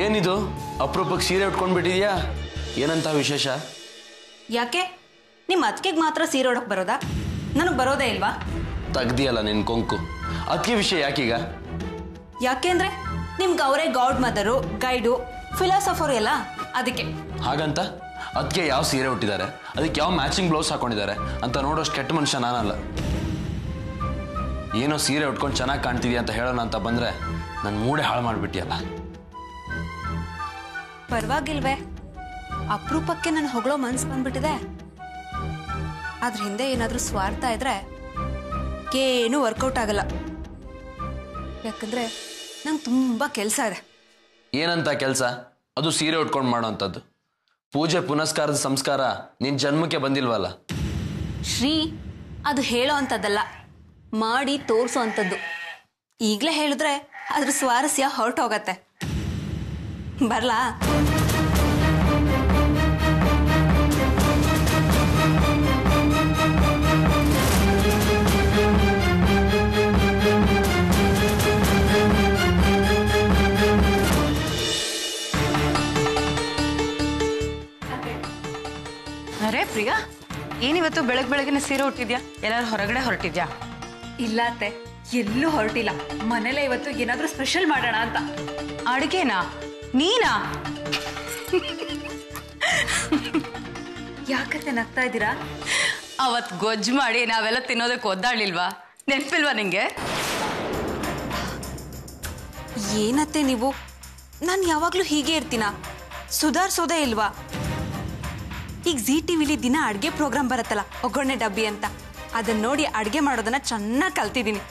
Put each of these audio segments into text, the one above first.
ಏನಿದು ಅಪರೂಪಕ್ಕೆ ಸೀರೆ ಉಟ್ಕೊಂಡ್ಬಿಟ್ಟಿದ್ಯಾ? ಏನಂತ ವಿಶೇಷ? ಯಾಕೆ ನಿಮ್ಮ ಅತ್ತಿಗೆಗೆ ಮಾತ್ರ ಸೀರೆ ಉಡೋಕೆ ಬರೋದಾ? ನನಗೆ ಬರೋದೇ ಇಲ್ವಾ? ತೆಗ್ದಿಯಲ್ಲ ನಿನ್ನ ಕೊಂಕು. ಅದಕ್ಕೆ ವಿಷಯ ಯಾಕೀಗ? ಯಾಕೆಂದ್ರೆ ನಿಮ್ಗೆ ಅವರೇ ಗಾಡ್ ಮದರು, ಗೈಡು, ಫಿಲಾಸಫರ್ ಎಲ್ಲ, ಅದಕ್ಕೆ. ಹಾಗಂತ ಅದಕ್ಕೆ ಯಾವ ಸೀರೆ ಉಟ್ಟಿದ್ದಾರೆ, ಅದಕ್ಕೆ ಯಾವ ಮ್ಯಾಚಿಂಗ್ ಬ್ಲೌಸ್ ಹಾಕೊಂಡಿದ್ದಾರೆ ಅಂತ ನೋಡೋಷ್ಟು ಕೆಟ್ಟ ಮನುಷ್ಯ ನಾನಲ್ಲ. ಏನೋ ಸೀರೆ ಉಟ್ಕೊಂಡು ಚೆನ್ನಾಗಿ ಕಾಣ್ತಿದ್ಯಾ ಅಂತ ಹೇಳೋಣ ಅಂತ ಬಂದ್ರೆ ನನ್ನ ಮೂಡೆ ಹಾಳು ಮಾಡಿಬಿಟ್ಟಿಯಲ್ಲ. ಪರವಾಗಿಲ್ವೇ, ಅಪರೂಪಕ್ಕೆ ನಾನು ಹೊಗಳೋ ಮನ್ಸು ಬಂದ್ಬಿಟ್ಟಿದೆ. ಅದ್ರ ಹಿಂದೆ ಏನಾದರೂ ಸ್ವಾರ್ಥ ಇದ್ರೆ ಏನೂ ವರ್ಕೌಟ್ ಆಗಲ್ಲ. ಯಾಕಂದ್ರೆ ನಂಗೆ ತುಂಬ ಕೆಲಸ ಇದೆ. ಏನಂತ ಕೆಲಸ? ಅದು ಸೀರೆ ಉಟ್ಕೊಂಡು ಮಾಡೋ ಅಂಥದ್ದು. ಪೂಜೆ ಪುನಸ್ಕಾರದ ಸಂಸ್ಕಾರ ನಿನ್ನ ಜನ್ಮಕ್ಕೆ ಬಂದಿಲ್ವಲ್ಲ. ಶ್ರೀ, ಅದು ಹೇಳೋ ಅಂಥದ್ದಲ್ಲ, ಮಾಡಿ ತೋರಿಸೋ ಅಂಥದ್ದು. ಈಗಲೇ ಹೇಳಿದ್ರೆ ಅದ್ರ ಸ್ವಾರಸ್ಯ ಹೊರಟೋಗತ್ತೆ. ಬರ್ಲಾ? ಅರೆ ಪ್ರಿಯಾ, ಏನಿವತ್ತು ಬೆಳಗ್ಗೆ ಸೀರೆ ಉಟ್ಟಿದ್ಯಾ? ಎಲ್ಲಾರು ಹೊರಗಡೆ ಹೊರಟಿದ್ಯಾ? ಇಲ್ಲ ಅತ್ತೆ, ಎಲ್ಲೂ ಹೊರಟಿಲ್ಲ. ಮನೇಲೆ ಇವತ್ತು ಏನಾದ್ರೂ ಸ್ಪೆಷಲ್ ಮಾಡೋಣ ಅಂತ. ಅಡುಗೆನಾ? ನೀನಾ? ಯಾಕತ್ತೆ ನಗ್ತಾ ಇದ್ದೀರಾ? ಅವತ್ ಗೊಜ್ಜು ಮಾಡಿ ನಾವೆಲ್ಲ ತಿನ್ನೋದಕ್ಕೆ ಒದ್ದಾಡ್ಲಿಲ್ವಾ? ನೆನಪಿಲ್ವಾ ನಿಂಗೆ? ಏನತ್ತೆ ನೀವು, ನಾನು ಯಾವಾಗ್ಲೂ ಹೀಗೆ ಇರ್ತೀನ? ಸುಧಾರಿಸೋದೇ ಇಲ್ವಾ? ಈಗ ಜಿ ಟಿವಿಲಿ ದಿನ ಅಡುಗೆ ಪ್ರೋಗ್ರಾಮ್ ಬರುತ್ತಲ್ಲ, ಒಗ್ಗರಣೆ ಡಬ್ಬಿ ಅಂತ, ಅದನ್ನ ನೋಡಿ ಅಡುಗೆ ಮಾಡೋದನ್ನ ಚೆನ್ನಾಗಿ ಕಲ್ತಿದ್ದೀನಿ.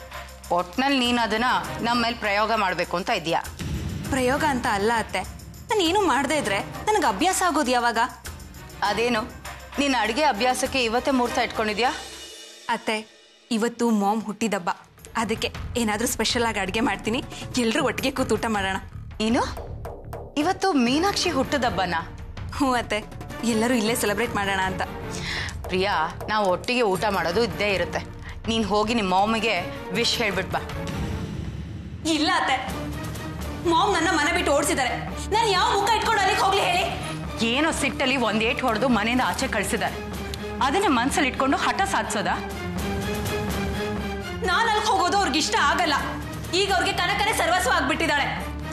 ಒಟ್ನಲ್ಲಿ ನೀನು ಅದನ್ನ ನಮ್ಮ ಮೇಲೆ ಪ್ರಯೋಗ ಮಾಡಬೇಕು ಅಂತ ಇದೆಯಾ? ಪ್ರಯೋಗ ಅಂತ ಅಲ್ಲ ಅತ್ತೆ, ನಾನು ಏನು ಮಾಡದೇ ಇದ್ರೆ ನನಗೆ ಅಭ್ಯಾಸ ಆಗೋದು ಯಾವಾಗ? ಅದೇನು, ನೀನು ಅಡುಗೆ ಅಭ್ಯಾಸಕ್ಕೆ ಇವತ್ತೇ ಮುಹೂರ್ತ ಇಟ್ಕೊಂಡಿದ್ಯಾ? ಅತ್ತೆ, ಇವತ್ತು ಮಾಮ್ ಹುಟ್ಟಿದಬ್ಬ, ಅದಕ್ಕೆ ಏನಾದರೂ ಸ್ಪೆಷಲ್ ಆಗಿ ಅಡುಗೆ ಮಾಡ್ತೀನಿ. ಎಲ್ಲರೂ ಒಟ್ಟಿಗೆ ಕೂತು ಊಟ ಮಾಡೋಣ. ಏನು, ಇವತ್ತು ಮೀನಾಕ್ಷಿ ಹುಟ್ಟದಬ್ಬನ? ಹ್ಞೂ ಅತ್ತೆ, ಎಲ್ಲರೂ ಇಲ್ಲೇ ಸೆಲೆಬ್ರೇಟ್ ಮಾಡೋಣ ಅಂತ. ಪ್ರಿಯಾ, ನಾವು ಒಟ್ಟಿಗೆ ಊಟ ಮಾಡೋದು ಇದ್ದೇ ಇರುತ್ತೆ. ನೀನು ಹೋಗಿ ನಿಮ್ಮ ಮಾಮಿಗೆ ವಿಶ್ ಹೇಳ್ಬಿಟ್ ಬಾ. ಇಲ್ಲ ಅತ್ತೆ, ಮಾಮ್ ನನ್ನ ಮನೆ ಬಿಟ್ಟು ಓಡಿಸಿದ್ದಾರೆ. ನಾನು ಯಾವ ಮುಖ ಇಟ್ಕೊಂಡು ಅಲ್ಲಿಗೆ ಹೋಗ್ಲಿ ಹೇಳಿ? ಏನೋ ಸಿಟ್ಟಲ್ಲಿ ಒಂದ್ ಏಟ್ ಹೊಡೆದು ಮನೆಯಿಂದ ಆಚೆ ಕಳಿಸಿದ್ದಾರೆ. ಅದನ್ನ ಮನ್ಸಲ್ಲಿ ಇಟ್ಕೊಂಡು ಹಠ ಸಾಧಿಸೋದಾ? ನಾನು ಅಲ್ಲಿಗೆ ಹೋಗೋದು ಅವ್ರಿಗೆ ಇಷ್ಟ ಆಗಲ್ಲ. ಈಗ ಅವ್ರಿಗೆ ಕನಕನೇ ಸರ್ವಸ್ವ ಆಗ್ಬಿಟ್ಟಿದ್ದಾಳೆ.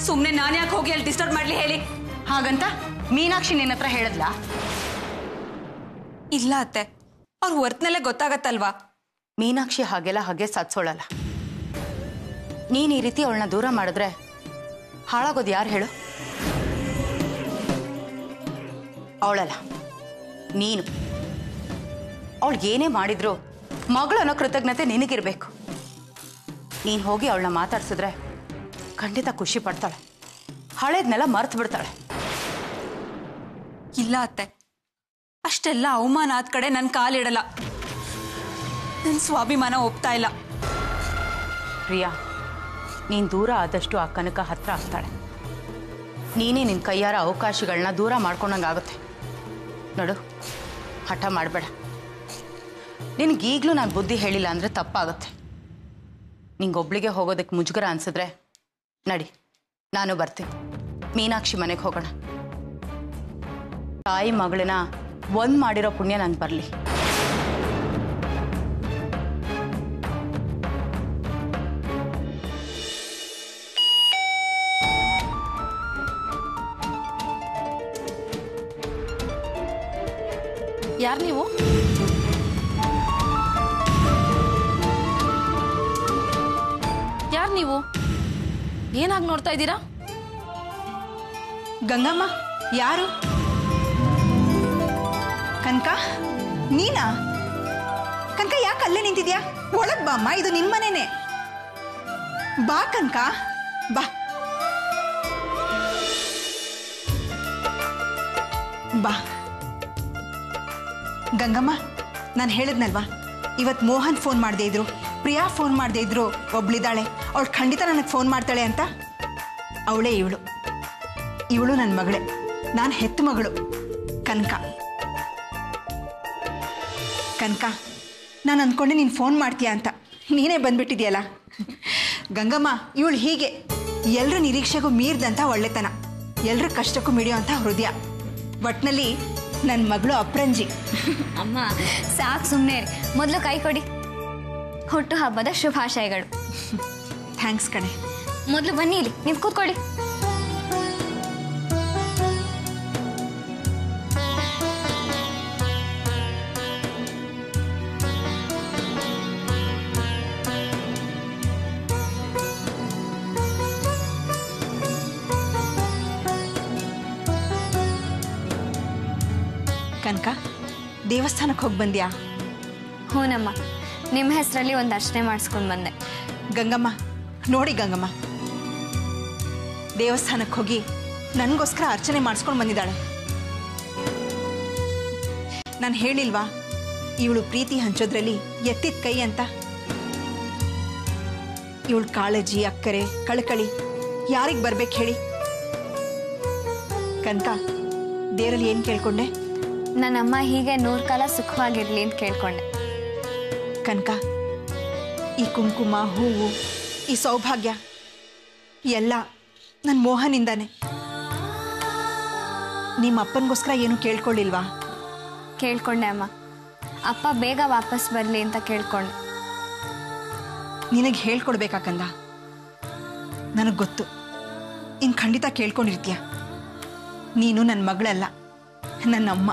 ಸುಮ್ಮನೆ ನಾನು ಯಾಕೆ ಹೋಗಿ ಅಲ್ಲಿ ಡಿಸ್ಟರ್ಬ್ ಮಾಡ್ಲಿ ಹೇಳಿ? ಹಾಗಂತ ಮೀನಾಕ್ಷಿ ನಿನ್ನ ಹತ್ರ ಹೇಳಿದ್ಲಾ? ಇಲ್ಲ ಅತ್ತೆ, ಅವ್ರ ವರ್ತನೆಲ್ಲೇ ಗೊತ್ತಾಗತ್ತಲ್ವಾ. ಮೀನಾಕ್ಷಿ ಹಾಗೆ ಸಾಧಿಸೋಳಲ್ಲ. ನೀನ್ ಈ ರೀತಿ ಅವಳನ್ನ ದೂರ ಮಾಡಿದ್ರೆ ಹಾಳಾಗೋದು ಯಾರು ಹೇಳು? ಅವಳಲ್ಲ, ನೀನು. ಅವಳಿಗೇನೇ ಮಾಡಿದ್ರು ಮಗಳು ಅನ್ನೋ ಕೃತಜ್ಞತೆ ನಿನಗಿರ್ಬೇಕು. ನೀನು ಹೋಗಿ ಅವಳನ್ನ ಮಾತಾಡ್ಸಿದ್ರೆ ಖಂಡಿತ ಖುಷಿ ಪಡ್ತಾಳೆ, ಹಳೇದ್ನೆಲ್ಲ ಮರ್ತು ಬಿಡ್ತಾಳೆ. ಇಲ್ಲ ಅತ್ತೆ, ಅಷ್ಟೆಲ್ಲ ಅವಮಾನ ಆದ ಕಡೆ ನನ್ನ ಕಾಲಿಡಲ್ಲ. ನನ್ನ ಸ್ವಾಭಿಮಾನ ಒಪ್ತಾ ಇಲ್ಲ. ಪ್ರಿಯಾ, ನೀನು ದೂರ ಆದಷ್ಟು ಆ ಕನಕ ಹತ್ರ ಆಗ್ತಾಳೆ. ನೀನೇ ನಿನ್ನ ಕೈಯಾರ ಅವಕಾಶಗಳನ್ನ ದೂರ ಮಾಡ್ಕೊಂಡಂಗಾಗುತ್ತೆ. ನೋಡು, ಹಠ ಮಾಡಬೇಡ. ನಿನಗೀಗಲೂ ನಾನು ಬುದ್ಧಿ ಹೇಳಿಲ್ಲ ಅಂದರೆ ತಪ್ಪಾಗುತ್ತೆ. ನಿಂಗೊಬ್ಳಿಗೆ ಹೋಗೋದಕ್ಕೆ ಮುಜುಗರ ಅನ್ಸಿದ್ರೆ ನಡಿ, ನಾನು ಬರ್ತೀನಿ. ಮೀನಾಕ್ಷಿ ಮನೆಗೆ ಹೋಗೋಣ. ತಾಯಿ ಮಗಳನ್ನ ಒಂದು ಮಾಡಿರೋ ಪುಣ್ಯ ನಂಗೆ ಬರಲಿ. ಯಾರು ನೀವು? ಯಾರು ನೀವು? ಏನಾಗಿ ನೋಡ್ತಾ ಇದ್ದೀರಾ? ಗಂಗಮ್ಮ, ಯಾರು? ಕನಕ, ನೀನಾ? ಕನಕ, ಯಾಕೆ ಅಲ್ಲೇ ನಿಂತಿದ್ಯಾ? ಒಳಗ್ ಬಾಮ್ಮ, ಇದು ನಿನ್ ಮನೆನೇ. ಬಾ ಕನಕ, ಬಾ. ಬಾ ಗಂಗಮ್ಮ, ನಾನು ಹೇಳಿದ್ನಲ್ವಾ, ಇವತ್ತು ಮೋಹನ್ ಫೋನ್ ಮಾಡದೇ ಇದ್ರು, ಪ್ರಿಯಾ ಫೋನ್ ಮಾಡದೇ ಇದ್ರು, ಒಬ್ಳಿದ್ದಾಳೆ, ಅವಳು ಖಂಡಿತ ನನಗೆ ಫೋನ್ ಮಾಡ್ತಾಳೆ ಅಂತ. ಅವಳೇ ಇವಳು ನನ್ನ ಮಗಳೇ, ನಾನು ಹೆತ್ತು ಮಗಳು ಕನಕ. ಕನಕ, ನಾನು ಅಂದ್ಕೊಂಡೆ ನೀನು ಫೋನ್ ಮಾಡ್ತೀಯಾ ಅಂತ, ನೀನೇ ಬಂದ್ಬಿಟ್ಟಿದ್ಯಲ್ಲ. ಗಂಗಮ್ಮ, ಇವಳು ಹೀಗೆ ಎಲ್ಲರ ನಿರೀಕ್ಷೆಗೂ ಮೀರಿದಂಥ ಒಳ್ಳೆತನ. ಎಲ್ರ ಕಷ್ಟಕ್ಕೂ ಮಿಡಿಯೋ ಅಂತ ಹೃದಯ. ಒಟ್ನಲ್ಲಿ ನನ್ನ ಮಗಳು ಅಪ್ರಂಜಿ. ಅಮ್ಮ ಸಾಕು ಸುಮ್ಮನೆ ಮೊದಲು ಕೈ ಕೊಡಿ. ಹುಟ್ಟು ಹಬ್ಬದ ಶುಭಾಶಯಗಳು. ಥ್ಯಾಂಕ್ಸ್ ಕಣೆ. ಮೊದಲು ಬನ್ನಿ ಇಲ್ಲಿ, ನೀವು ಕೂತ್ಕೊಳ್ಳಿ. ಕನಕ, ದೇವಸ್ಥಾನಕ್ಕೆ ಹೋಗಿ ಬಂದ್ಯಾ? ಹೂನಮ್ಮ, ನಿಮ್ಮ ಹೆಸರಲ್ಲಿ ಒಂದು ಅರ್ಚನೆ ಮಾಡಿಸ್ಕೊಂಡು ಬಂದೆ. ಗಂಗಮ್ಮ ನೋಡಿ ಗಂಗಮ್ಮ, ದೇವಸ್ಥಾನಕ್ಕೆ ಹೋಗಿ ನನಗೋಸ್ಕರ ಅರ್ಚನೆ ಮಾಡಿಸ್ಕೊಂಡು ಬಂದಿದ್ದಾಳೆ. ನಾನು ಹೇಳಿಲ್ವಾ ಇವಳು ಪ್ರೀತಿ ಹಂಚೋದ್ರಲ್ಲಿ ಎತ್ತಿದ ಕೈ ಅಂತ? ಇವಳು ಕಾಳಜಿ, ಅಕ್ಕರೆ, ಕಳಕಳಿ ಯಾರಿಗೆ ಬರ್ಬೇಕು ಹೇಳಿ? ಕನಕ, ದೇವರಲ್ಲಿ ಏನು ಕೇಳ್ಕೊಂಡೆ? ನನ್ನಮ್ಮ ಹೀಗೆ 100 ಕಾಲ ಸುಖವಾಗಿರ್ಲಿ ಅಂತ ಕೇಳ್ಕೊಂಡೆ. ಕನಕ, ಈ ಕುಂಕುಮ, ಹೂವು, ಈ ಸೌಭಾಗ್ಯ ಎಲ್ಲ ನನ್ನ ಮೋಹನಿಂದಾನೆ. ನಿಮ್ಮ ಅಪ್ಪನಿಗೋಸ್ಕರ ಏನು ಕೇಳ್ಕೊಳ್ಳಿಲ್ವಾ? ಕೇಳ್ಕೊಂಡೆ ಅಮ್ಮ. ಅಪ್ಪ ಬೇಗ ವಾಪಸ್ ಬರಲಿ ಅಂತ ಕೇಳ್ಕೊಂಡೆ. ನಿನಗೆ ಹೇಳ್ಕೊಡ್ಬೇಕಾಕಂದ? ನನಗೆ ಗೊತ್ತು, ಇನ್ನು ಖಂಡಿತ ಕೇಳ್ಕೊಂಡಿರ್ತೀಯ. ನೀನು ನನ್ನ ಮಗಳಲ್ಲ, ನನ್ನಮ್ಮ.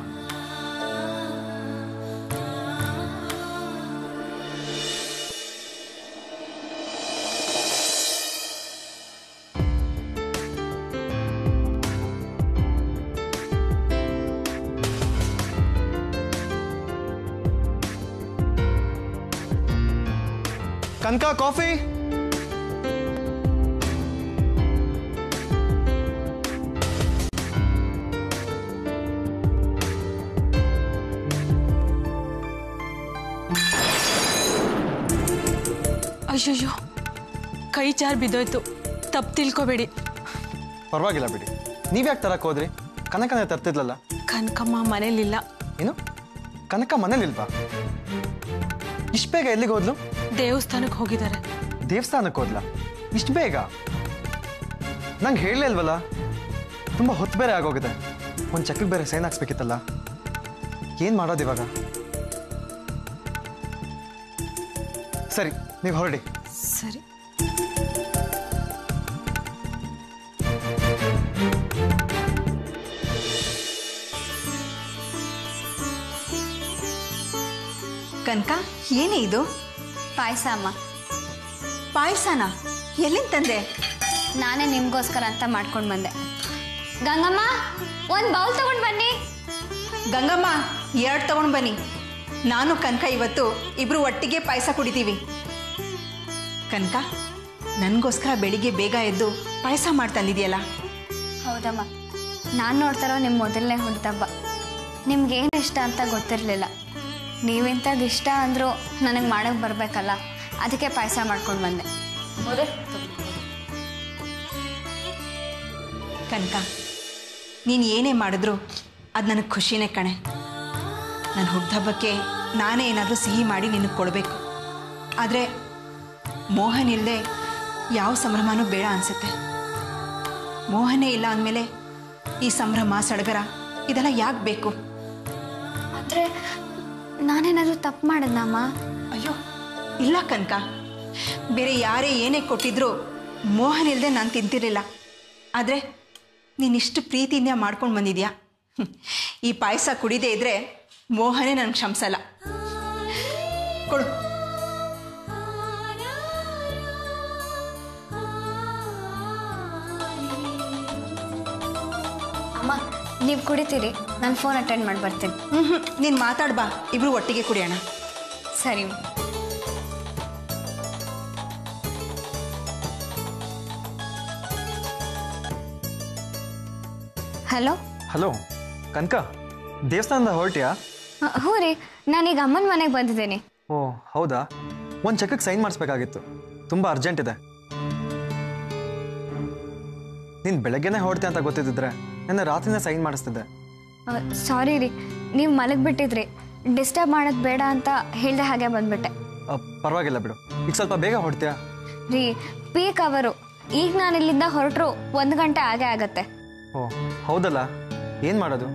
ಕನಕ, ಕಾಫಿ. ಅಯ್ಯಯ್ಯೋ, ಕೈ ಜಾರ್ ಬಿದ್ದೋಯ್ತು, ತಪ್ಪು ತಿಳ್ಕೊಬೇಡಿ. ಪರವಾಗಿಲ್ಲ ಬಿಡಿ. ನೀವ್ಯಾಕೆ ತರಕ್ಕೆ ಹೋದ್ರಿ? ಕನಕನೇ ತರ್ತಿದ್ಲಲ್ಲ. ಕನಕಮ್ಮ ಮನೇಲಿಲ್ಲ. ಏನು, ಕನಕ ಮನೇಲಿಲ್ವಾ? ಇಷ್ಟು ಬೇಗ ಎಲ್ಲಿಗೆ ಹೋದ್ಲು? ದೇವಸ್ಥಾನಕ್ಕೆ ಹೋಗಿದ್ದಾರೆ. ದೇವಸ್ಥಾನಕ್ಕೆ ಹೋದ್ಲ? ಇಷ್ಟು ಬೇಗ? ನಂಗೆ ಹೇಳಲೇ ಇಲ್ವಲ್ಲ. ತುಂಬ ಹೊತ್ತು ಬೇರೆ ಆಗೋಗಿದೆ. ಒಂದು ಚೆಕ್ಗೆ ಬೇರೆ ಸೈನ್ ಹಾಕ್ಸ್ಬೇಕಿತ್ತಲ್ಲ. ಏನು ಮಾಡೋದು ಇವಾಗ? ಸರಿ, ನೀವು ಹೊರಡಿ. ಸರಿ. ಕನಕ, ಏನೇ ಇದು? ಪಾಯಸ ಅಮ್ಮ. ಪಾಯಸನ ಎಲ್ಲಿಂದ ತಂದೆ? ನಾನೇ ನಿಮಗೋಸ್ಕರ ಅಂತ ಮಾಡ್ಕೊಂಡು ಬಂದೆ. ಗಂಗಮ್ಮ, ಒಂದು ಬೌಲ್ ತಗೊಂಡು ಬನ್ನಿ. ಗಂಗಮ್ಮ, 2 ತಗೊಂಡು ಬನ್ನಿ. ನಾನು ಕನಕ ಇವತ್ತು ಇಬ್ರು ಒಟ್ಟಿಗೆ ಪಾಯಸ ಕುಡಿತೀವಿ. ಕನಕ, ನನಗೋಸ್ಕರ ಬೆಳಿಗ್ಗೆ ಬೇಗ ಎದ್ದು ಪಾಯಸ ಮಾಡ್ತಂದಿದೆಯಲ್ಲ? ಹೌದಮ್ಮ, ನಾನು ನೋಡ್ತಾರೋ ನಿಮ್ಮ ಮೊದಲನೇ ಹುಟ್ಟುಹಬ್ಬ. ನಿಮ್ಗೇನು ಇಷ್ಟ ಅಂತ ಗೊತ್ತಿರಲಿಲ್ಲ. ನೀವೆಂಥದ್ದು ಇಷ್ಟ ಅಂದರೂ ನನಗೆ ಮಾಡೋಕ್ಕೆ ಬರಬೇಕಲ್ಲ, ಅದಕ್ಕೆ ಪಾಯಸ ಮಾಡ್ಕೊಂಡು ಬಂದೆ. ಕನಕ, ನೀನು ಏನೇ ಮಾಡಿದ್ರು ಅದು ನನಗೆ ಖುಷಿನೇ ಕಣೆ. ನನ್ನ ಹುಟ್ಟುಹಬ್ಬಕ್ಕೆ ನಾನೇ ಏನಾದರೂ ಸಿಹಿ ಮಾಡಿ ನಿನಗೆ ಕೊಡಬೇಕು. ಆದರೆ ಮೋಹನ್ ಇಲ್ಲದೆ ಯಾವ ಸಂಭ್ರಮನೂ ಬೇಡ ಅನಿಸುತ್ತೆ. ಮೋಹನೇ ಇಲ್ಲ ಅಂದಮೇಲೆ ಈ ಸಂಭ್ರಮ, ಸಡಗರ ಇದೆಲ್ಲ ಯಾಕೆ ಬೇಕು? ಆದರೆ ನಾನೇನಾದರೂ ತಪ್ಪು ಮಾಡಿದ್ನಮ್ಮ? ಅಯ್ಯೋ ಇಲ್ಲ ಕನಕ, ಬೇರೆ ಯಾರೇ ಏನೇ ಕೊಟ್ಟಿದ್ರೂ ಮೋಹನ್ ಇಲ್ಲದೆ ನಾನು ತಿಂತಿರಲಿಲ್ಲ. ಆದರೆ ನೀನಿಷ್ಟು ಪ್ರೀತಿಯಿಂದ ಮಾಡ್ಕೊಂಡು ಬಂದಿದ್ಯಾ. ಈ ಪಾಯಸ ಕುಡಿದೇ ಇದ್ರೆ ಮೋಹನೇ ನನಗೆ ಕ್ಷಮಿಸಲ್ಲ. ಕೊಡು. ಅಮ್ಮ, ನೀವು ಕುಡಿತೀರಿ, ನಾನು ಫೋನ್ ಅಟೆಂಡ್ ಮಾಡಿ ಬರ್ತೀನಿ. ನೀನು ಮಾತಾಡ್ಬಾ, ಇಬ್ರು ಒಟ್ಟಿಗೆ ಕುಡಿಯೋಣ. ಸರಿ. ಹಲೋ. ಹಲೋ ಕನಕ, ದೇವಸ್ಥಾನದ ಹೊರಟ್ಯಾ? ಹ್ಞೂ ರೀ, ನಾನೀಗ ಅಮ್ಮನ ಮನೆಗೆ ಬಂದಿದ್ದೀನಿ. ಓ ಹೌದಾ? ಒಂದು ಚೆಕ್ಗೆ ಸೈನ್ ಮಾಡಿಸ್ಬೇಕಾಗಿತ್ತು, ತುಂಬ ಅರ್ಜೆಂಟ್ ಇದೆ. ನೀನು ಬೆಳಗ್ಗೆನೇ ಹೊರಡ್ತೆ ಅಂತ ಗೊತ್ತಿದ್ದಿದ್ರೆ ನನ್ನ ರಾತ್ರಿನೇ ಸೈನ್ ಮಾಡಿಸ್ತಿದ್ದೆ. ಸಾರಿ ರೀ, ನೀವು ಮಲಗಿಬಿಟ್ಟಿದ್ರಿ, ಡಿಸ್ಟರ್ಬ್ ಮಾಡೋದು ಬೇಡ ಅಂತ ಹೇಳ್ದೆ, ಹಾಗೆ ಬಂದ್ಬಿಟ್ಟೆ. ಪರವಾಗಿಲ್ಲ ಬಿಡು, ಈಗ ಸ್ವಲ್ಪ ಬೇಗ ಹೊರಡ್ತೀಯಾ? ರೀ, ಪೀಕ್ ಅವರು, ಈಗ ನಾನು ಇಲ್ಲಿಂದ ಹೊರಟರು 1 ಗಂಟೆ ಆಗೇ ಆಗತ್ತೆ. ಓ ಹೌದಲ್ಲ, ಏನು ಮಾಡೋದು?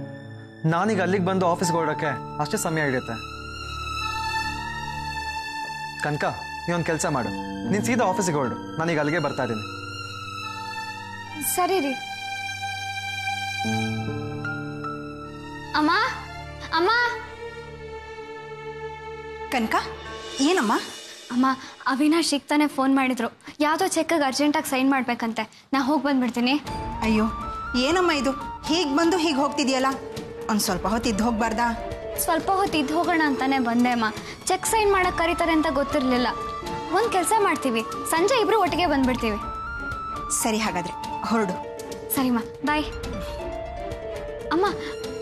ನಾನೀಗ ಅಲ್ಲಿಗೆ ಬಂದು ಆಫೀಸ್ಗೆ ಹೊರಡೋಕ್ಕೆ ಅಷ್ಟೇ ಸಮಯ ಹಿಡಿಯುತ್ತೆ. ಕನಕ, ನೀವೊಂದು ಕೆಲಸ ಮಾಡು, ನೀನು ಸೀದಾ ಆಫೀಸಿಗೆ ಹೊರಡು, ನಾನೀಗ ಅಲ್ಲಿಗೆ ಬರ್ತಾ ಇದ್ದೀನಿ. ಸರಿ ರೀ. ಅಮ್ಮ ಅಮ್ಮ. ಕನಕ, ಏನಮ್ಮ? ಅಮ್ಮ, ಅವಿನಾಶ್ ಈಗ ತಾನೇ ಫೋನ್ ಮಾಡಿದ್ರು, ಯಾವುದೋ ಚೆಕ್ಗೆ ಅರ್ಜೆಂಟಾಗಿ ಸೈನ್ ಮಾಡಬೇಕಂತೆ. ನಾ ಹೋಗಿ ಬಂದ್ಬಿಡ್ತೀನಿ. ಅಯ್ಯೋ ಏನಮ್ಮ ಇದು, ಹೀಗೆ ಬಂದು ಹೀಗೆ ಹೋಗ್ತಿದೆಯಲ್ಲ, ಒಂದು ಸ್ವಲ್ಪ ಹೊತ್ತು ಇದ್ದು ಹೋಗ್ಬಾರ್ದಾ? ಸ್ವಲ್ಪ ಹೊತ್ತು ಇದ್ದು ಹೋಗೋಣ ಅಂತಾನೆ ಬಂದೆ ಅಮ್ಮ. ಚೆಕ್ ಸೈನ್ ಮಾಡಕ್ಕೆ ಕರೀತಾರೆ ಅಂತ ಗೊತ್ತಿರಲಿಲ್ಲ. ಒಂದು ಕೆಲಸ ಮಾಡ್ತೀವಿ, ಸಂಜೆ ಇಬ್ಬರು ಒಟ್ಟಿಗೆ ಬಂದ್ಬಿಡ್ತೀವಿ. ಸರಿ, ಹಾಗಾದರೆ ಹೊರಡು. ಸರಿಮ್ಮ, ಬಾಯ್. ಅಮ್ಮ,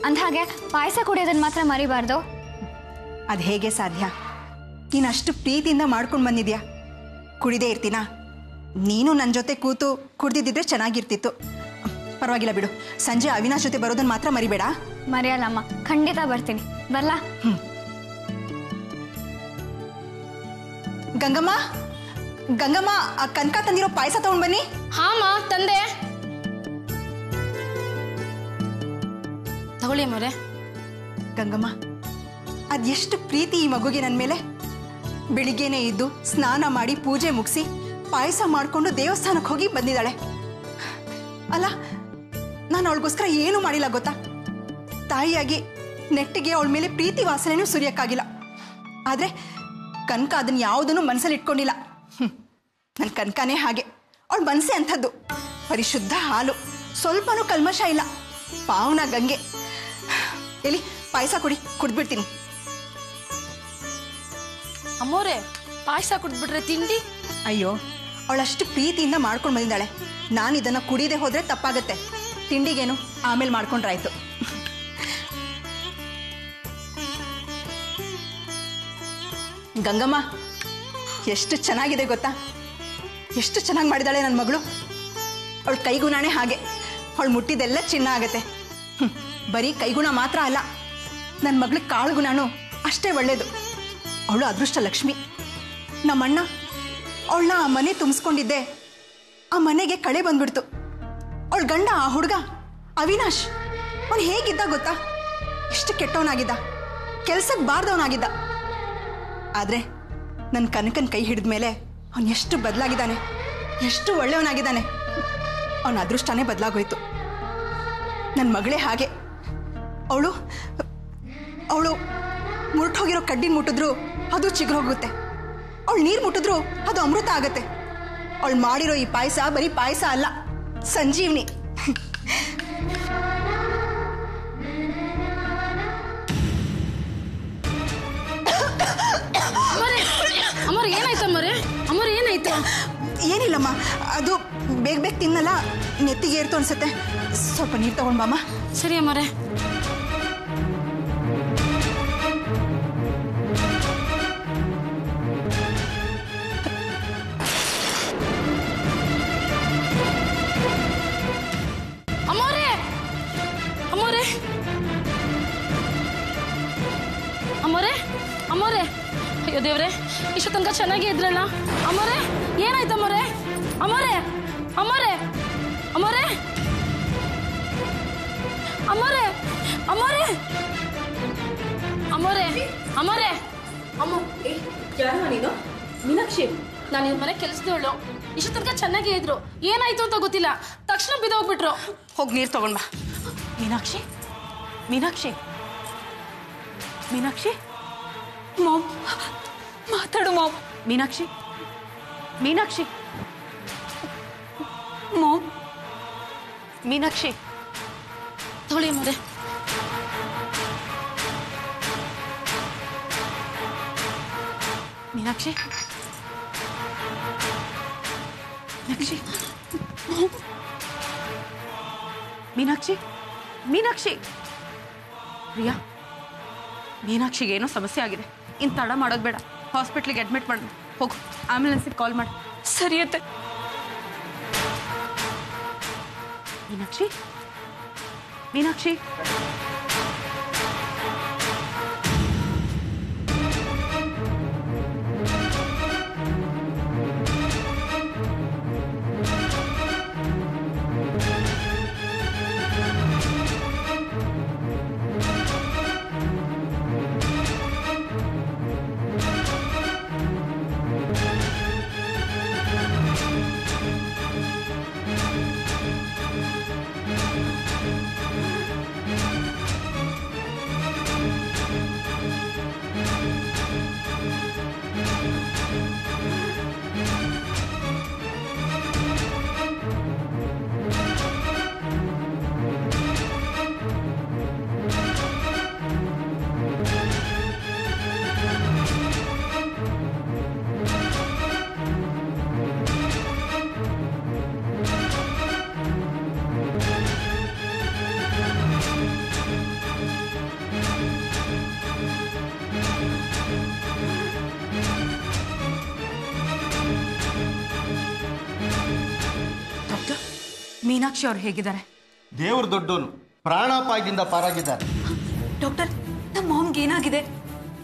ಅಂದಹಾಗೆ ಪಾಯಸ ಕುಡಿಯೋದನ್ನು ಮಾತ್ರ ಮರಿಬಾರ್ದು. ಅದು ಹೇಗೆ ಸಾಧ್ಯ? ನೀನು ಅಷ್ಟು ಪ್ರೀತಿಯಿಂದ ಮಾಡ್ಕೊಂಡು ಬಂದಿದ್ಯಾ, ಕುಡಿದೇ ಇರ್ತೀನಾ? ನೀನು ನನ್ನ ಜೊತೆ ಕೂತು ಕುಡ್ದಿದ್ದಿದ್ರೆ ಚೆನ್ನಾಗಿರ್ತಿತ್ತು. ಪರವಾಗಿಲ್ಲ ಬಿಡು, ಸಂಜೆ ಅವಿನಾಶ್ ಜೊತೆ ಬರೋದನ್ನು ಮಾತ್ರ ಮರಿಬೇಡ. ಮರೆಯಲ್ಲಮ್ಮ, ಖಂಡಿತ ಬರ್ತೀನಿ. ಬರ್ಲಾ? ಗಂಗಮ್ಮ, ಗಂಗಮ್ಮ, ಆ ಕನಕ ತಂದಿರೋ ಪಾಯಸ ತಗೊಂಡು ಬನ್ನಿ. ಹಾಮ ತಂದೆ. ತಗೊಳ್ಳಿ ಅಮ್ಮವ್ರೆ. ಗಂಗಮ್ಮ, ಅದೆಷ್ಟು ಪ್ರೀತಿ ಈ ಮಗುಗೆ ನನ್ನ ಮೇಲೆ. ಬೆಳಿಗ್ಗೆನೇ ಇದ್ದು ಸ್ನಾನ ಮಾಡಿ ಪೂಜೆ ಮುಗಿಸಿ ಪಾಯಸ ಮಾಡಿಕೊಂಡು ದೇವಸ್ಥಾನಕ್ಕೆ ಹೋಗಿ ಬಂದಿದ್ದಾಳೆ. ಅಲ್ಲ, ನಾನು ಅವಳಿಗೋಸ್ಕರ ಏನೂ ಮಾಡಿಲ್ಲ ಗೊತ್ತಾ? ತಾಯಿಯಾಗಿ ನೆಟ್ಟಿಗೆ ಅವಳ ಮೇಲೆ ಪ್ರೀತಿ ವಾಸನೆನೂ ಸುರಿಯೋಕ್ಕಾಗಿಲ್ಲ. ಆದರೆ ಕನಕ ಅದನ್ನು ಯಾವುದನ್ನು ಮನಸ್ಸಲ್ಲಿ ಇಟ್ಕೊಂಡಿಲ್ಲ. ನನ್ನ ಕನಕನೇ ಹಾಗೆ, ಅವಳ ಮನಸ್ಸೇ ಅಂಥದ್ದು. ಪರಿಶುದ್ಧ ಹಾಲು, ಸ್ವಲ್ಪನೂ ಕಲ್ಮಶ ಇಲ್ಲ. ಪಾವನ ಗಂಗೆ. ಎಲ್ಲಿ ಪಾಯಸ ಕುಡಿದ್ಬಿಡ್ತೀನಿ. ಅಮ್ಮೋರೆ, ಪಾಯಸ ಕುಡಿದ್ಬಿಟ್ರೆ ತಿಂಡಿ? ಅಯ್ಯೋ, ಅವಳಷ್ಟು ಪ್ರೀತಿಯಿಂದ ಮಾಡ್ಕೊಂಡು ಬಂದಿದ್ದಾಳೆ. ನಾನು ಇದನ್ನು ಕುಡಿದೇ ಹೋದರೆ ತಪ್ಪಾಗತ್ತೆ. ತಿಂಡಿಗೇನು ಆಮೇಲೆ ಮಾಡ್ಕೊಂಡ್ರಾಯ್ತು. ಗಂಗಮ್ಮ, ಎಷ್ಟು ಚೆನ್ನಾಗಿದೆ ಗೊತ್ತಾ? ಎಷ್ಟು ಚೆನ್ನಾಗಿ ಮಾಡಿದಾಳೆ ನನ್ನ ಮಗಳು. ಅವಳ ಕೈಗುಣನೇ ಹಾಗೆ, ಅವಳು ಮುಟ್ಟಿದೆಲ್ಲ ಚಿನ್ನ ಆಗತ್ತೆ. ಬರೀ ಕೈಗುಣ ಮಾತ್ರ ಅಲ್ಲ, ನನ್ನ ಮಗಳಿಗೆ ಕಾಳುಗುಣನೂ ಅಷ್ಟೇ ಒಳ್ಳೇದು. ಅವಳು ಅದೃಷ್ಟ ಲಕ್ಷ್ಮಿ. ನಮ್ಮಣ್ಣ ಅವಳನ್ನ ಆ ಮನೆ ತುಂಬಿಸ್ಕೊಂಡಿದ್ದೆ, ಆ ಮನೆಗೆ ಕಳೆ ಬಂದ್ಬಿಡ್ತು. ಅವಳ ಗಂಡ, ಆ ಹುಡುಗ ಅವಿನಾಶ್, ಅವನು ಹೇಗಿದ್ದ ಗೊತ್ತಾ? ಎಷ್ಟು ಕೆಟ್ಟವನಾಗಿದ್ದ, ಕೆಲ್ಸಕ್ಕೆ ಬಾರ್ದವನಾಗಿದ್ದ. ಆದರೆ ನನ್ನ ಕನಕನ ಕೈ ಹಿಡಿದ ಮೇಲೆ ಅವನು ಎಷ್ಟು ಬದಲಾಗಿದ್ದಾನೆ, ಎಷ್ಟು ಒಳ್ಳೆಯವನಾಗಿದ್ದಾನೆ. ಅವನ ಅದೃಷ್ಟನೇ ಬದಲಾಗೋಯ್ತು. ನನ್ನ ಮಗಳೇ ಹಾಗೆ. ಅವಳು ಮುರ್ಟೋಗಿರೋ ಕಡ್ಡಿನ ಮುಟ್ಟಿದ್ರು ಅದು ಚಿಗುರೋಗುತ್ತೆ, ಅವಳು ನೀರು ಮುಟ್ಟಿದ್ರು ಅದು ಅಮೃತ ಆಗತ್ತೆ. ಅವಳು ಮಾಡಿರೋ ಈ ಪಾಯಸ ಬರೀ ಪಾಯಸ ಅಲ್ಲ, ಸಂಜೀವನಿ. ಅಮ್ಮವ್ರೆ, ಏನಾಯ್ತು ಅಮ್ಮವ್ರೆ? ಅಮ್ಮವ್ರೆ, ಏನಾಯ್ತು? ಏನಿಲ್ಲಮ್ಮ, ಅದು ಬೇಗ ಬೇಗ ತಿನ್ನಲ್ಲ, ನೆತ್ತಿಗೆ ಏರ್ತು ಅನ್ಸುತ್ತೆ. ಸ್ವಲ್ಪ ನೀರು ತಗೊಂಡ್ ಬಾಮ್ಮ. ಸರಿ ಅಮ್ಮವ್ರೆ. ಅಮ್ಮವ್ರೆ, ಅಮ್ಮವ್ರೆ, ಅಮ್ಮವ್ರೆ, ಅಮ್ಮವ್ರೆ, ಅಯ್ಯೋ ದೇವ್ರೆ, ಇಷ್ಟು ತನಕ ಚೆನ್ನಾಗೇ ಇದ್ರಲ್ಲ. ಅಮ್ಮವ್ರೆ, ಏನಾಯ್ತು ಅಮ್ಮವ್ರೆ? ಅಮ್ಮವ್ರೆ, ಅಮ್ಮವ್ರೆ, ಅಮ್ಮವ್ರೆ, ಅಮ್ಮವ್ರೆ, ಅಮ್ಮವ್ರೆ, ಅಮ್ಮವ್ರೆ, ಅಮ್ಮವ್ರೆ, ಅಮ್ಮ. ಯಾರು ನೀನು? ಮೀನಾಕ್ಷಿ, ನಾನು ಇವ್ರ ಮನೆ ಕೆಲಸದವಳು. ಇಷ್ಟು ತನಕ ಚೆನ್ನಾಗೇ ಇದ್ರು, ಏನಾಯ್ತು ಅಂತ ಗೊತ್ತಿಲ್ಲ, ತಕ್ಷಣ ಬಿದ್ದೋಗ್ಬಿಟ್ರು. ಹೋಗಿ ನೀರು ತಗೊಂಡ್ ಬಾ. ಮೀನಾಕ್ಷಿ, ಮೀನಾಕ್ಷಿ, ಮೀನಾಕ್ಷಿ, ಮಾಮ್, ಮಾತಾಡು ಮಾಮ್. ಮೀನಾಕ್ಷಿ, ಮೀನಾಕ್ಷಿ, ಮಾಮ್, ಮೀನಾಕ್ಷಿ, ತಗೊಳ್ಳಿ ಅಮ್ಮವ್ರೆ. ಮೀನಾಕ್ಷಿ, ಮೀನಾಕ್ಷಿ, ಮೀನಾಕ್ಷಿ, ಮೀನಾಕ್ಷಿ. ಪ್ರಿಯಾ, ಮೀನಾಕ್ಷಿಗೆ ಏನೋ ಸಮಸ್ಯೆ ಆಗಿದೆ. ಇನ್ನು ತಡ ಮಾಡೋದು ಬೇಡ, ಹಾಸ್ಪಿಟ್ಲಿಗೆ ಅಡ್ಮಿಟ್ ಮಾಡು. ಹೋಗು, ಆಂಬ್ಯುಲೆನ್ಸಿಗೆ ಕಾಲ್ ಮಾಡಿ. ಸರಿಯತ್ತೆ. ಮೀನಾಕ್ಷಿ, ಮೀನಾಕ್ಷಿ, ಮೀನಾಕ್ಷಿ ಅವ್ರು ಹೇಗಿದ್ದಾರೆ? ದೇವ್ರ ದೊಡ್ಡೋನು, ಪ್ರಾಣಾಪಾಯದಿಂದ ಪಾರಾಗಿದ್ದಾರೆ. ಡಾಕ್ಟರ್, ನಮ್ಮ ಮಾಮ್ಗೆ ಏನಾಗಿದೆ?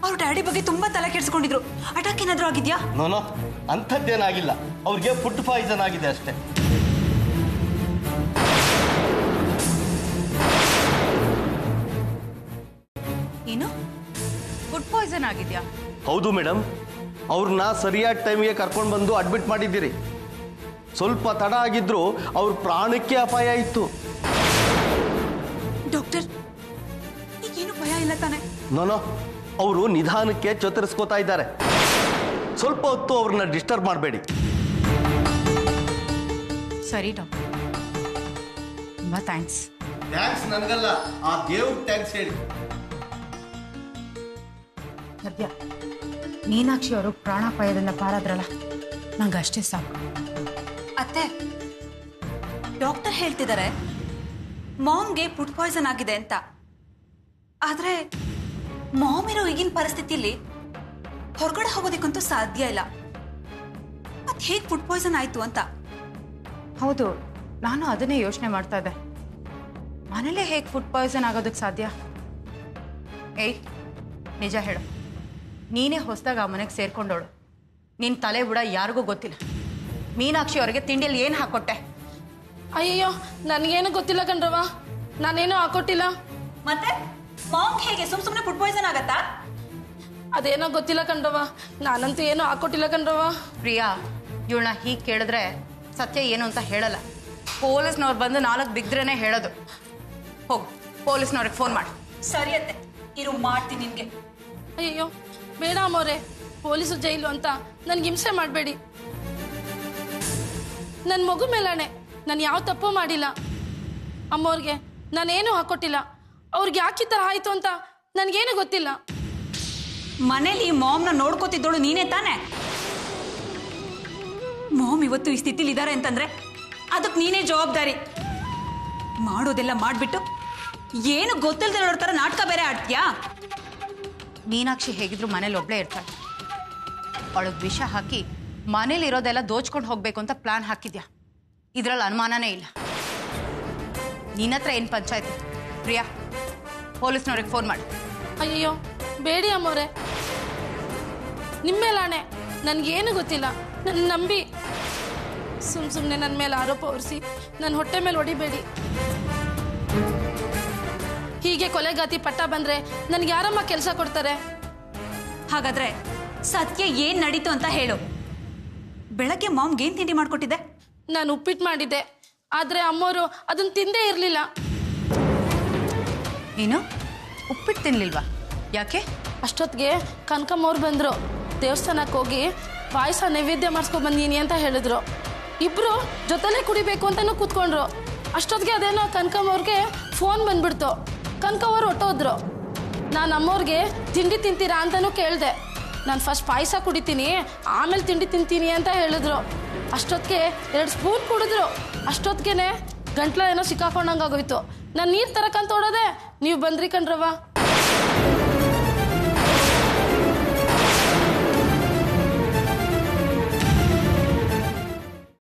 ಅವ್ರ ಡ್ಯಾಡಿ ಬಗ್ಗೆ ತುಂಬಾ ತಲೆ ಕೆಡಿಸ್ಕೊಂಡಿದ್ರು. ಅಟ್ಯಾಕ್ ಏನಾದ್ರೂ ಆಗಿದ್ಯಾ? ನೋನೋ, ಅಂಥದ್ದೇನಾಗಿಲ್ಲ. ಅವ್ರಿಗೆ ಫುಡ್ ಪಾಯ್ಸನ್ ಆಗಿದೆ ಅಷ್ಟೇ. ಏನು ಫುಡ್ ಪಾಯ್ಸನ್ ಆಗಿದ್ಯಾ? ಹೌದು ಮೇಡಮ್, ಅವ್ರನ್ನ ಸರಿಯಾದ ಟೈಮಿಗೆ ಕರ್ಕೊಂಡು ಬಂದು ಅಡ್ಮಿಟ್ ಮಾಡಿದ್ದೀರಿ. ಸ್ವಲ್ಪ ತಡ ಆಗಿದ್ರು ಅವ್ರ ಪ್ರಾಣಕ್ಕೆ ಅಪಾಯ ಇತ್ತು. ಡಾಕ್ಟರ್, ಈಗೇನು ಭಯ ಇಲ್ಲ ತಾನೆ? ನೋನೋ, ಅವರು ನಿಧಾನಕ್ಕೆ ಚತರಿಸ್ಕೋತಾ ಇದ್ದಾರೆ. ಸ್ವಲ್ಪ ಹೊತ್ತು ಅವ್ರನ್ನ ಡಿಸ್ಟರ್ಬ್ ಮಾಡಬೇಡಿ. ಸರಿ ಡಾಕ್ಟರ್, ತುಂಬ ಥ್ಯಾಂಕ್ಸ್. ಥ್ಯಾಂಕ್ಸ್ ನನಗಲ್ಲ, ಆ ದೇವ್ರ ಥ್ಯಾಂಕ್ಸ್ ಹೇಳಿ. ಸದ್ಯ ಮೀನಾಕ್ಷಿ ಅವರು ಪ್ರಾಣಾಪಾಯದಿಂದ ಪಾರಾದ್ರಲ್ಲ, ನಂಗೆ ಅಷ್ಟೇ ಸಾಕು. ಅತ್ತೆ, ಡಾಕ್ಟರ್ ಹೇಳ್ತಿದ್ದಾರೆ ಮಾಮ್ಗೆ ಫುಡ್ ಪಾಯ್ಸನ್ ಆಗಿದೆ ಅಂತ. ಆದ್ರೆ ಮಾಮ್ ಇರೋ ಈಗಿನ ಪರಿಸ್ಥಿತಿಯಲ್ಲಿ ಹೊರಗಡೆ ಹೋಗೋದಕ್ಕಂತೂ ಸಾಧ್ಯ ಇಲ್ಲ. ಮತ್ ಹೇಗೆ ಫುಡ್ ಪಾಯ್ಸನ್ ಆಯ್ತು ಅಂತ? ಹೌದು, ನಾನು ಅದನ್ನೇ ಯೋಚನೆ ಮಾಡ್ತಾ ಇದ್ದೆ. ಮನೇಲೇ ಹೇಗೆ ಫುಡ್ ಪಾಯ್ಸನ್ ಆಗೋದಕ್ಕೆ ಸಾಧ್ಯ? ಏಯ್, ನಿಜ ಹೇಳು, ನೀನೇ ಹೊಸದಾಗ ಆ ಮನೆಗೆ ಸೇರ್ಕೊಂಡೋಳು. ನಿನ್ನ ತಲೆ ಬುಡ ಯಾರಿಗೂ ಗೊತ್ತಿಲ್ಲ. ಮೀನಾಕ್ಷಿ ಅವರಿಗೆ ತಿಂಡಿಯಲ್ಲಿ ಏನು ಹಾಕೊಟ್ಟೆ? ಅಯ್ಯಯ್ಯೋ, ನನಗೇನು ಗೊತ್ತಿಲ್ಲ ಕಣ್ರವ, ನಾನೇನು ಹಾಕೊಟ್ಟಿಲ್ಲ. ಮತ್ತೆ ಮಾಮ್ ಹೇಗೆ ಸುಮ್ಮನೆ ಫುಡ್ ಪಾಯ್ಸನ್ ಆಗತ್ತಾ? ಅದೇನೋ ಗೊತ್ತಿಲ್ಲ ಕಣ್ರವ, ನಾನಂತೂ ಏನೂ ಹಾಕೊಟ್ಟಿಲ್ಲ ಕಣ್ರವ. ಪ್ರಿಯಾ, ಇವಳನ್ನ ಹೀಗೆ ಕೇಳಿದ್ರೆ ಸತ್ಯ ಏನು ಅಂತ ಹೇಳಲ್ಲ. ಪೊಲೀಸ್ನವ್ರು ಬಂದು 4 ಬಿಗ್ದ್ರೇನೆ ಹೇಳೋದು. ಹೋಗು, ಪೊಲೀಸ್ನವ್ರಿಗೆ ಫೋನ್ ಮಾಡು. ಸರಿ ಅತ್ತೆ, ಇರು ಮಾಡ್ತೀನಿ ನಿನ್ಗೆ. ಅಯ್ಯಯ್ಯೋ, ಬೇಡ ಅಮ್ಮವ್ರೆ, ಪೊಲೀಸು ಜೈಲು ಅಂತ ನನ್ಗೆ ಹಿಂಸೆ ಮಾಡಬೇಡಿ. ನನ್ನ ಮಗು ಮೇಲಾಣೆ, ನಾನು ಯಾವ ತಪ್ಪು ಮಾಡಿಲ್ಲ. ಅಮ್ಮವ್ರಿಗೆ ನಾನೇನು ಹಾಕೊಟ್ಟಿಲ್ಲ. ಅವ್ರಿಗೆ ಯಾಕೆ ಈ ಥರ ಆಯಿತು ಅಂತ ನನಗೇನು ಗೊತ್ತಿಲ್ಲ. ಮನೇಲಿ ಮಾಮ್ನ ನೋಡ್ಕೋತಿದ್ದೋಳು ನೀನೇ ತಾನೆ? ಮಾಮ್ ಇವತ್ತು ಈ ಸ್ಥಿತಿಲಿ ಇದ್ದಾರೆ ಅಂತಂದ್ರೆ ಅದಕ್ಕೆ ನೀನೇ ಜವಾಬ್ದಾರಿ. ಮಾಡೋದೆಲ್ಲ ಮಾಡ್ಬಿಟ್ಟು ಏನು ಗೊತ್ತಿಲ್ಲದೆ ಥರ ನಾಟಕ ಬೇರೆ ಆಡ್ತೀಯಾ? ಮೀನಾಕ್ಷಿ ಹೇಗಿದ್ರು ಮನೇಲಿ ಒಬ್ಳೇ ಇರ್ತಾಳೆ. ಅವಳಿಗೆ ವಿಷ ಹಾಕಿ ಮನೇಲಿ ಇರೋದೆಲ್ಲ ದೋಚ್ಕೊಂಡು ಹೋಗ್ಬೇಕು ಅಂತ ಪ್ಲಾನ್ ಹಾಕಿದ್ಯಾ? ಇದ್ರಲ್ಲಿ ಅನುಮಾನನೇ ಇಲ್ಲ. ನಿನ್ನ ಹತ್ರ ಏನು ಪಂಚಾಯ್ತಿ? ಪ್ರಿಯಾ, ಪೊಲೀಸ್ನವ್ರಿಗೆ ಫೋನ್ ಮಾಡಿ. ಅಯ್ಯಯ್ಯೋ, ಬೇಡಿ ಅಮ್ಮವ್ರೆ, ನಿಮ್ಮೇಲಾಣೆ, ನನಗೇನು ಗೊತ್ತಿಲ್ಲ. ನನ್ನ ನಂಬಿ ಸುಮ್ಮನೆ ನನ್ನ ಮೇಲೆ ಆರೋಪ ಹೊರಿಸಿ ನನ್ನ ಹೊಟ್ಟೆ ಮೇಲೆ ಹೊಡಿಬೇಡಿ. ಹೀಗೆ ಕೊಲೆಗಾತಿ ಪಟ್ಟ ಬಂದ್ರೆ ನನ್ಗೆ ಯಾರಮ್ಮ ಕೆಲಸ ಕೊಡ್ತಾರೆ? ಹಾಗಾದ್ರೆ ಸತ್ಯ ಏನ್ ನಡೀತು ಅಂತ ಹೇಳು. ಬೆಳಗ್ಗೆ ಮಾಮ್ಗೆ ಏನ್ ತಿಂಡಿ ಮಾಡ್ಕೊಟ್ಟಿದ್ದೆ? ನಾನು ಉಪ್ಪಿಟ್ಟು ಮಾಡಿದ್ದೆ, ಆದ್ರೆ ಅಮ್ಮೋರು ಅದನ್ನ ತಿಂದೇ ಇರಲಿಲ್ಲ. ಏನು, ಉಪ್ಪಿಟ್ಟು ತಿನ್ಲಿಲ್ವಾ? ಯಾಕೆ? ಅಷ್ಟೊತ್ತಿಗೆ ಕನಕಮ್ಮವ್ರು ಬಂದರು. ದೇವಸ್ಥಾನಕ್ಕೆ ಹೋಗಿ ಪಾಯಸ ನೈವೇದ್ಯ ಮಾಡಿಸ್ಕೊಂಡು ಬಂದೀನಿ ಅಂತ ಹೇಳಿದ್ರು. ಇಬ್ರು ಜೊತೆಲೇ ಕುಡಿಬೇಕು ಅಂತಲೂ ಕೂತ್ಕೊಂಡ್ರು. ಅಷ್ಟೊತ್ತಿಗೆ ಅದೇನೋ ಕನಕಮ್ಮವ್ರಿಗೆ ಫೋನ್ ಬಂದ್ಬಿಡ್ತು. ಕನಕವ್ರು ಹೊಟ್ಟೋದ್ರು. ನಾನು ಅಮ್ಮವ್ರಿಗೆ ತಿಂಡಿ ತಿಂತೀರಾ ಅಂತಲೂ ಕೇಳಿದೆ. ನಾನು ಫಸ್ಟ್ ಪಾಯಸ ಕುಡಿತೀನಿ, ಆಮೇಲೆ ತಿಂಡಿ ತಿಂತೀನಿ ಅಂತ ಹೇಳಿದ್ರು. ಅಷ್ಟೊತ್ತಿಗೆ 2 ಸ್ಪೂನ್ ಕುಡಿದ್ರು. ಅಷ್ಟೊತ್ತಿಗೆ ಗಂಟ್ಲ ಏನೋ ಸಿಕ್ಕಾಕೊಂಡಂಗಾಗೋಯ್ತು. ನಾನು ನೀರು ತರಕಂತ ಓಡೋದೆ, ನೀವು ಬಂದ್ರಿ ಕಣ್ರವ್ವ.